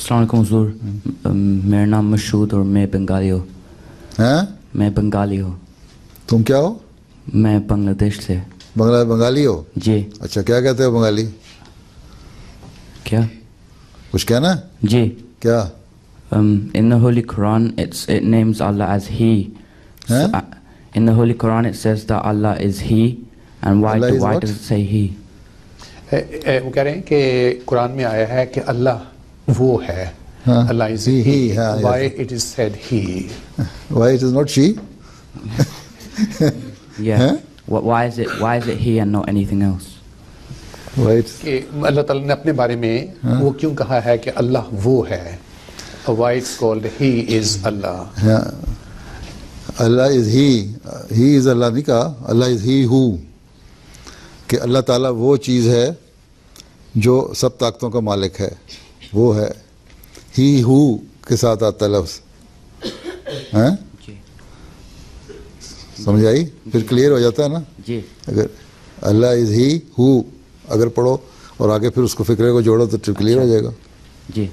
अस्सलाम वालेकुम हुजूर, मेरा नाम मशहूद और मैं बंगाली हूँ। हैं? मैं बंगाली हूँ। तुम क्या हो? मैं बांग्लादेश से। बंगाली हो? जी। अच्छा, क्या कहते हो बंगाली? क्या? कुछ कहना? जी। क्या? In the Holy Quran it names Allah as He. So, in the Holy Quran it says that Allah is He, and why does it say He? वो कह रहे हैं कि कुरान में आया है कि अल्लाह वो है। Allah is He. Why it is said He? Why it is not she? Yeah. Why is it He and not anything else? कि अल्लाह ताला ने अपने बारे में वो क्यों कहा है कि अल्लाह वो है? Why it's called He is Allah? Allah is He is Allah नहीं कहा, Allah is He who, कि अल्लाह ताला वो चीज़ है जो सब ताकतों का मालिक है, वो है। He who के साथ आता है लफ्ज़, हैं? समझ आई? फिर क्लियर हो जाता है ना? जी। अगर अल्लाह इज़ He who अगर पढ़ो और आगे फिर उसको फिक्रे को जोड़ो तो क्लियर हो जाएगा। जी।